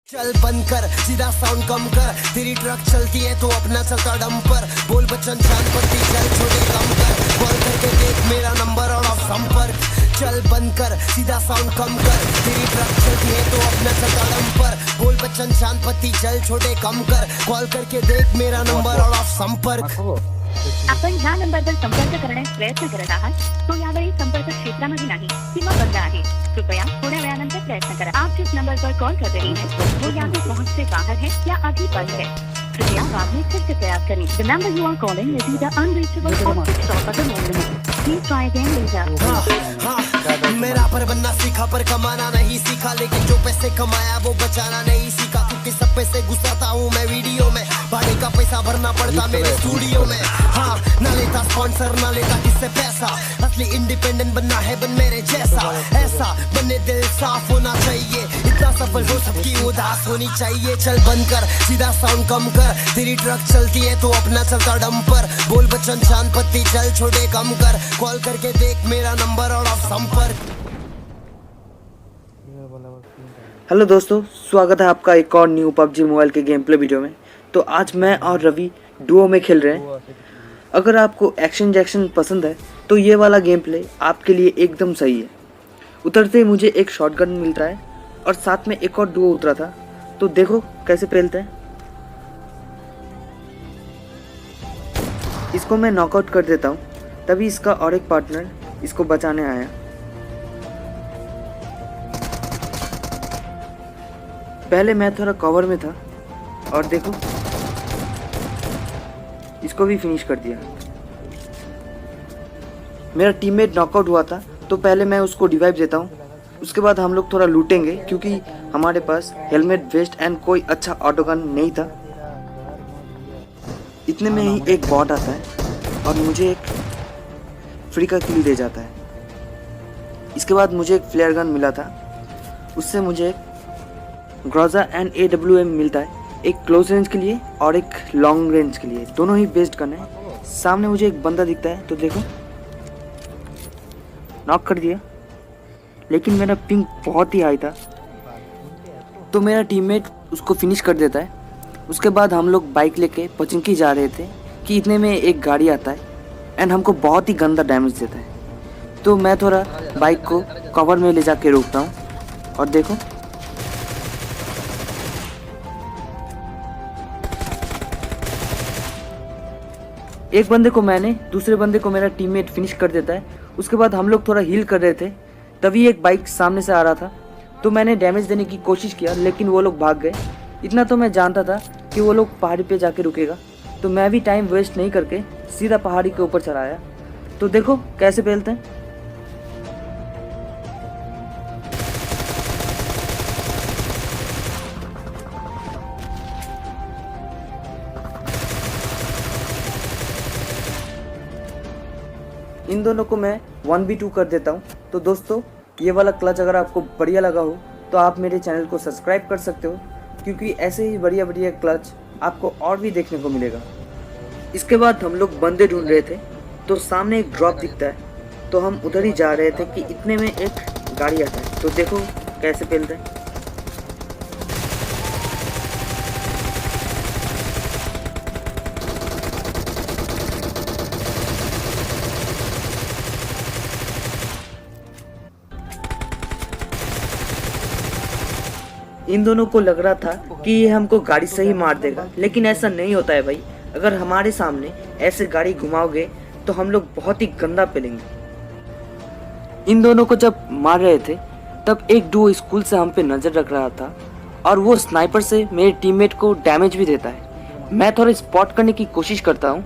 चल बंद कर, सीधा साउंड कम कर, तेरी ट्रक चलती है तो अपना चलता डंपर। बोल बच्चन चांद पत्ती चल छोटे कम कर, कॉल करके देख मेरा नंबर और ऑफ संपर्क। चल बंद कर, सीधा साउंड कम कर, तेरी ट्रक चलती है तो अपना चलता डंपर। बोल बच्चन चांद पत्ती चल छोटे कम कर, कॉल करके देख मेरा नंबर और ऑफ संपर्क। आपण ह्या नंबरवर संपर्क करण्यास प्रयत्न करत आहात तो यावेळी संपर्क क्षेत्रामध्ये नाही किंवा बंद आहे। कृपया थोड्या वेळानंतर प्रयत्न करा। आप जिस नंबर पर कॉल कर रही हैं वो या तो पहुंच से बाहर है या अभी बंद है। कृपया बाद में फिर से प्रयास करें। The number you are calling is either unreachable or switched off at the moment. Please try again later. मेरा पर बनना सीखा पर कमाना नहीं सीखा, लेकिन जो पैसे कमाया वो बचाना नहीं सीखा। क्योंकि सब पैसे घुसाता हूँ मैं वीडियो में, भाड़े का पैसा भरना पड़ता मेरे स्टूडियो में। हाँ, ना लेता स्पॉन्सर ना लेता किससे पैसा, असली इंडिपेंडेंट बनना है बन मेरे जैसा। ऐसा बने दिल साफ होना चाहिए, इतना सफल हो सबकी उदास होनी चाहिए। चल बंद कर, सीधा साउंड कम कर, तेरी ट्रक चलती है तो अपना चलता डंपर। बोल बच्चन चांद पत्ती चल छोटे कम कर, कॉल करके देख मेरा नंबर और ऑफ संपर्क। हेलो दोस्तों, स्वागत है आपका एक और न्यू पबजी मोबाइल के गेम प्ले वीडियो में। तो आज मैं और रवि डुओ में खेल रहे हैं। अगर आपको एक्शन जैक्शन पसंद है तो ये वाला गेम प्ले आपके लिए एकदम सही है। उतरते ही मुझे एक शॉटगन मिलता है और साथ में एक और डुओ उतरा था, तो देखो कैसे पेलते हैं। इसको मैं नॉकआउट कर देता हूँ, तभी इसका और एक पार्टनर इसको बचाने आया। पहले मैं थोड़ा कवर में था और देखो इसको भी फिनिश कर दिया। मेरा टीममेट नॉकआउट हुआ था तो पहले मैं उसको रिवाइव देता हूँ, उसके बाद हम लोग थोड़ा लूटेंगे क्योंकि हमारे पास हेलमेट वेस्ट एंड कोई अच्छा ऑटोगन नहीं था। इतने में ही एक बॉट आता है और मुझे एक फ्री का किल दे जाता है। इसके बाद मुझे एक फ्लेयर गन मिला था, उससे मुझे एक ग्रोजा एंड AWM मिलता है, एक क्लोज रेंज के लिए और एक लॉन्ग रेंज के लिए, दोनों ही बेस्ट गन है। सामने मुझे एक बंदा दिखता है तो देखो नॉक कर दिया, लेकिन मेरा पिंग बहुत ही हाई था तो मेरा टीममेट उसको फिनिश कर देता है। उसके बाद हम लोग बाइक लेके पचिंकी जा रहे थे कि इतने में एक गाड़ी आता है एंड हमको बहुत ही गंदा डैमेज देता है। तो मैं थोड़ा बाइक को कवर में ले जाके रोकता हूँ और देखो एक बंदे को मैंने, दूसरे बंदे को मेरा टीममेट फिनिश कर देता है। उसके बाद हम लोग थोड़ा हील कर रहे थे, तभी एक बाइक सामने से आ रहा था तो मैंने डैमेज देने की कोशिश किया, लेकिन वो लोग भाग गए। इतना तो मैं जानता था कि वो लोग पहाड़ी पे जाके रुकेगा, तो मैं भी टाइम वेस्ट नहीं करके सीधा पहाड़ी के ऊपर चला आया। तो देखो कैसे पेलते हैं। इन दोनों को मैं 1v2 कर देता हूँ। तो दोस्तों, ये वाला क्लच अगर आपको बढ़िया लगा हो तो आप मेरे चैनल को सब्सक्राइब कर सकते हो, क्योंकि ऐसे ही बढ़िया बढ़िया क्लच आपको और भी देखने को मिलेगा। इसके बाद हम लोग बंदे ढूंढ रहे थे तो सामने एक ड्रॉप दिखता है, तो हम उधर ही जा रहे थे कि इतने में एक गाड़ी आता है। तो देखो कैसे पेलते हैं। इन दोनों को लग रहा था कि ये हमको गाड़ी से ही मार देगा, लेकिन ऐसा नहीं होता है भाई। अगर हमारे सामने ऐसे गाड़ी घुमाओगे तो हम लोग बहुत ही गंदा पेलेंगे। इन दोनों को जब मार रहे थे तब एक डुओ स्कूल से हम पे नजर रख रहा था और वो स्नाइपर से मेरे टीममेट को डैमेज भी देता है। मैं थोड़ा स्पॉट करने की कोशिश करता हूँ।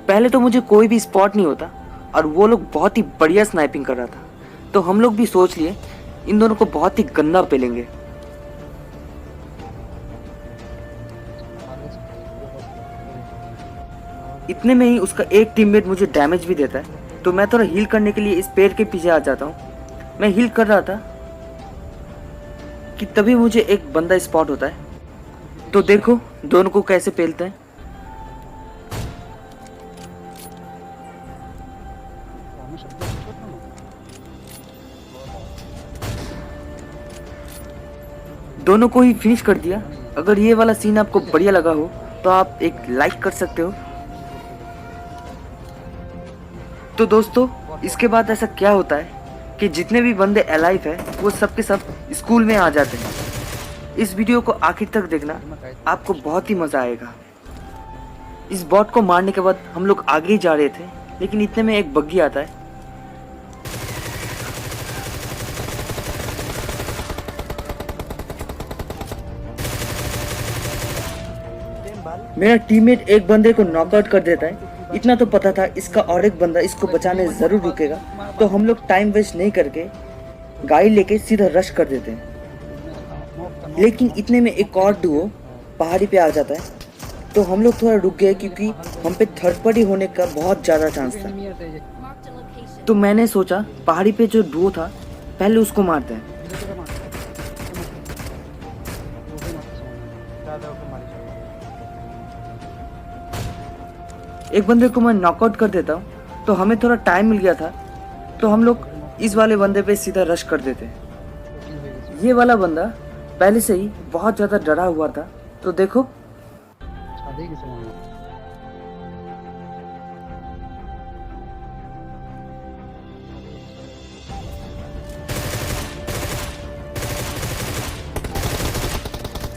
पहले तो मुझे कोई भी स्पॉट नहीं होता और वो लोग बहुत ही बढ़िया स्नाइपिंग कर रहा था, तो हम लोग भी सोच लिए इन दोनों को बहुत ही गंदा पेलेंगे। इतने में ही उसका एक टीममेट मुझे डैमेज भी देता है, तो मैं थोड़ा हील करने के लिए इस पेड़ के पीछे आ जाता हूँ। मैं हील कर रहा था कि तभी मुझे एक बंदा स्पॉट होता है। तो देखो दोनों को कैसे पेलते हैं। दोनों को ही फिनिश कर दिया। अगर ये वाला सीन आपको बढ़िया लगा हो तो आप एक लाइक कर सकते हो। तो दोस्तों इसके बाद ऐसा क्या होता है कि जितने भी बंदे अलाइव है वो सब के सब स्कूल में आ जाते हैं। इस वीडियो को आखिर तक देखना, आपको बहुत ही मज़ा आएगा। इस बॉट को मारने के बाद हम लोग आगे ही जा रहे थे, लेकिन इतने में एक बग्गी आता है। मेरा टीममेट एक बंदे को नॉकआउट कर देता है। इतना तो पता था इसका और एक बंदा इसको बचाने ज़रूर रुकेगा, तो हम लोग टाइम वेस्ट नहीं करके गाड़ी लेके सीधा रश कर देते हैं। लेकिन इतने में एक और डुओ पहाड़ी पे आ जाता है, तो हम लोग थोड़ा रुक गए क्योंकि हम पे थर्ड पार्टी होने का बहुत ज़्यादा चांस था। तो मैंने सोचा पहाड़ी पे जो डुओ था पहले उसको मारते हैं। एक बंदे को मैं नॉकआउट कर देता हूँ, तो हमें थोड़ा टाइम मिल गया था, तो हम लोग इस वाले बंदे पे सीधा रश कर देते हैं। ये वाला बंदा पहले से ही बहुत ज़्यादा डरा हुआ था, तो देखो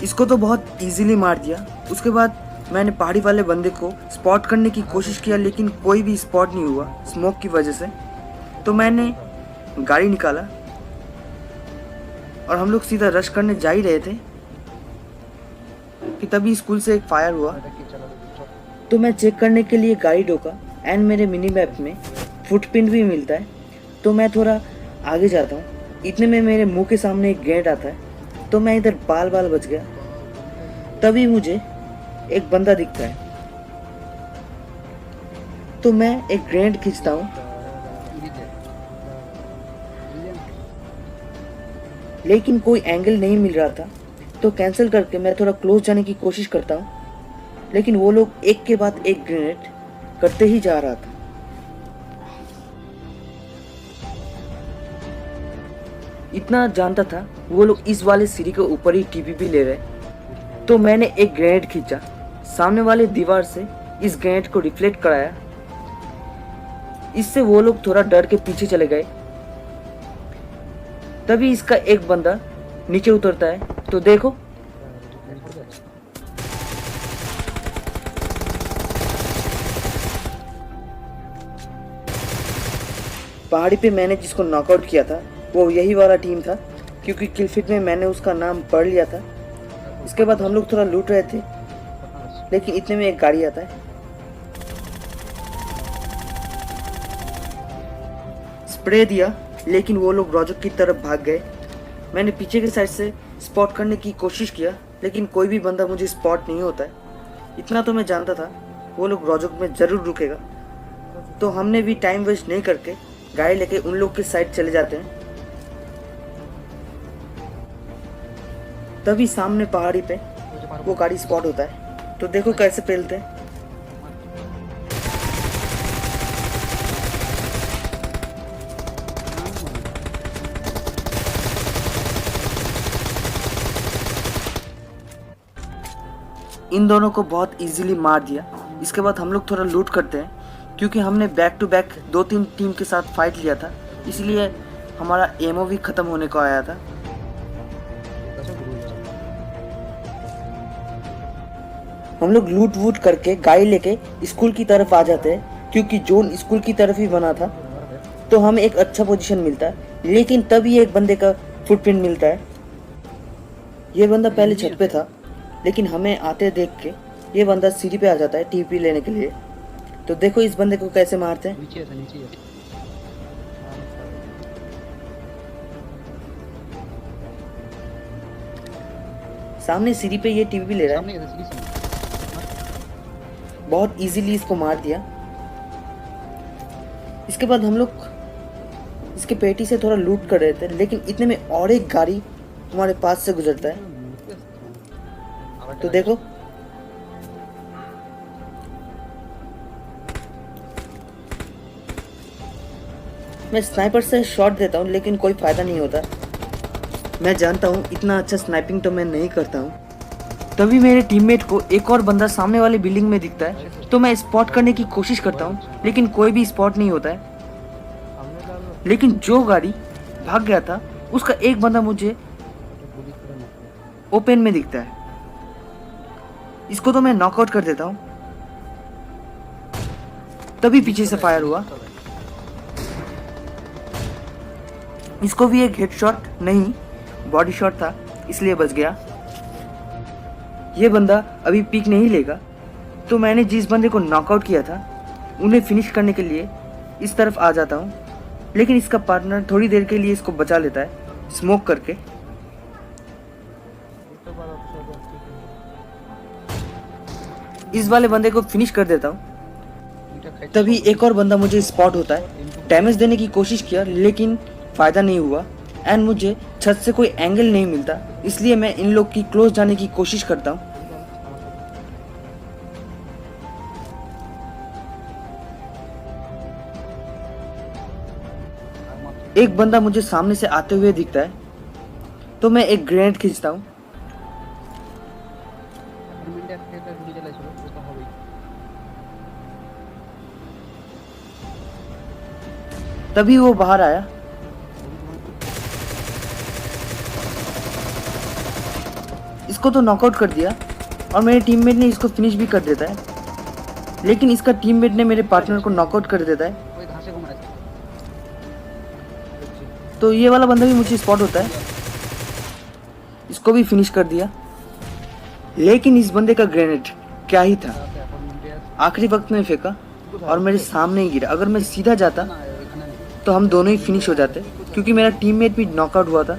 इसको तो बहुत इजीली मार दिया। उसके बाद मैंने पहाड़ी वाले बंदे को स्पॉट करने की कोशिश किया, लेकिन कोई भी स्पॉट नहीं हुआ स्मोक की वजह से। तो मैंने गाड़ी निकाला और हम लोग सीधा रश करने जा ही रहे थे कि तभी स्कूल से एक फायर हुआ। तो मैं चेक करने के लिए गाड़ी रोका, एंड मेरे मिनी मैप में फुटप्रिंट भी मिलता है, तो मैं थोड़ा आगे जाता हूँ। इतने में मेरे मुंह के सामने एक गेट आता है, तो मैं इधर बाल बच गया। तभी मुझे एक बंदा दिखता है, तो मैं एक ग्रेनेड खींचता हूँ, लेकिन कोई एंगल नहीं मिल रहा था। तो कैंसिल करके मैं थोड़ा क्लोज जाने की कोशिश करता हूँ, लेकिन वो लोग एक के बाद एक ग्रेनेड करते ही जा रहा था। इतना जानता था वो लोग इस वाले सीढ़ी के ऊपर ही टीपीपी ले रहे। तो मैंने एक ग्रेनेड खींचा, सामने वाले दीवार से इस ग्रेनेड को रिफ्लेक्ट कराया। इससे वो लोग थोड़ा डर के पीछे चले गए। तभी इसका एक बंदा नीचे उतरता है, तो देखो पहाड़ी पे मैंने जिसको नॉकआउट किया था वो यही वाला टीम था, क्योंकि किलफिट में मैंने उसका नाम पढ़ लिया था। इसके बाद हम लोग थोड़ा लूट रहे थे, लेकिन इतने में एक गाड़ी आता है। स्प्रे दिया, लेकिन वो लोग रोजक की तरफ भाग गए। मैंने पीछे के साइड से स्पॉट करने की कोशिश किया, लेकिन कोई भी बंदा मुझे स्पॉट नहीं होता है। इतना तो मैं जानता था वो लोग रोजक में ज़रूर रुकेगा, तो हमने भी टाइम वेस्ट नहीं करके गाड़ी लेके उन लोग के साइड चले जाते हैं। तभी सामने पहाड़ी पे वो गाड़ी स्पॉट होता है, तो देखो कैसे पेलते हैं। इन दोनों को बहुत इजीली मार दिया। इसके बाद हम लोग थोड़ा लूट करते हैं, क्योंकि हमने बैक टू बैक 2-3 टीम के साथ फाइट लिया था, इसलिए हमारा एमओ भी ख़त्म होने को आया था। हम लोग लूट वूट करके गाड़ी लेके स्कूल की तरफ आ जाते हैं, क्योंकि जोन स्कूल की तरफ ही बना था, तो हमें एक अच्छा पोजीशन मिलता है। लेकिन तभी एक बंदे का फुटप्रिंट मिलता है। ये बंदा पहले छत पे था, लेकिन हमें आते देख के ये बंदा सीढ़ी पे आ जाता है टीपी लेने के लिए। तो देखो इस बंदे को कैसे मारते हैं। नीचे सामने सीढ़ी पे ये टीपी ले रहा है, बहुत इजीली इसको मार दिया। इसके बाद हम लोग इसके पेटी से थोड़ा लूट कर रहे थे, लेकिन इतने में और एक गाड़ी हमारे पास से गुजरता है, तो देखो मैं स्नाइपर से शॉट देता हूँ लेकिन कोई फ़ायदा नहीं होता। मैं जानता हूँ इतना अच्छा स्नाइपिंग तो मैं नहीं करता हूँ। तभी मेरे टीममेट को एक और बंदा सामने वाली बिल्डिंग में दिखता है, तो मैं स्पॉट करने की कोशिश करता हूँ लेकिन कोई भी स्पॉट नहीं होता है। लेकिन जो गाड़ी भाग गया था उसका एक बंदा मुझे ओपन में दिखता है। इसको तो मैं नॉकआउट कर देता हूँ। तभी पीछे से फायर हुआ। इसको भी एक हेडशॉट नहीं बॉडी शॉट था, इसलिए बच गया। ये बंदा अभी पिक नहीं लेगा, तो मैंने जिस बंदे को नॉकआउट किया था उन्हें फिनिश करने के लिए इस तरफ आ जाता हूँ। लेकिन इसका पार्टनर थोड़ी देर के लिए इसको बचा लेता है स्मोक करके। इस वाले बंदे को फिनिश कर देता हूँ। तभी एक और बंदा मुझे स्पॉट होता है। डैमेज देने की कोशिश किया लेकिन फ़ायदा नहीं हुआ एंड मुझे छत से कोई एंगल नहीं मिलता, इसलिए मैं इन लोग की क्लोज जाने की कोशिश करता हूँ। एक बंदा मुझे सामने से आते हुए दिखता है, तो मैं एक ग्रेनेड खींचता हूँ। तभी वो बाहर आया। इसको तो नॉकआउट कर दिया और मेरे टीममेट ने इसको फिनिश भी कर देता है। लेकिन इसका टीममेट ने मेरे पार्टनर को नॉकआउट कर देता है। तो ये वाला बंदा भी मुझे स्पॉट होता है, इसको भी फिनिश कर दिया। लेकिन इस बंदे का ग्रेनेड क्या ही था, आखिरी वक्त में फेंका और मेरे सामने ही गिरा। अगर मैं सीधा जाता तो हम दोनों ही फिनिश हो जाते, क्योंकि मेरा टीममेट भी नॉकआउट हुआ था।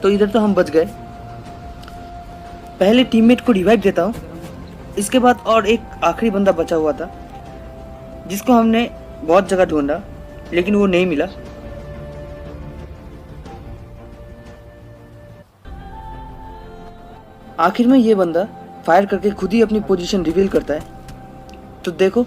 तो इधर तो हम बच गए। पहले टीममेट को रिवाइव देता हूँ, इसके बाद और एक आखिरी बंदा बचा हुआ था जिसको हमने बहुत जगह ढूंढा लेकिन वो नहीं मिला। आखिर में ये बंदा फायर करके खुद ही अपनी पोजीशन रिवील करता है। तो देखो,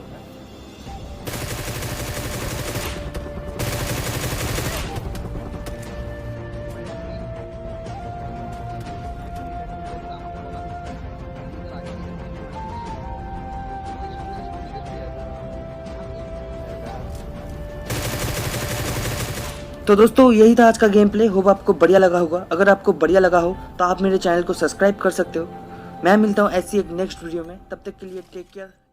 तो दोस्तों यही था आज का गेम प्ले। होप आपको बढ़िया लगा होगा। अगर आपको बढ़िया लगा हो तो आप मेरे चैनल को सब्सक्राइब कर सकते हो। मैं मिलता हूँ ऐसी एक नेक्स्ट वीडियो में, तब तक के लिए टेक केयर।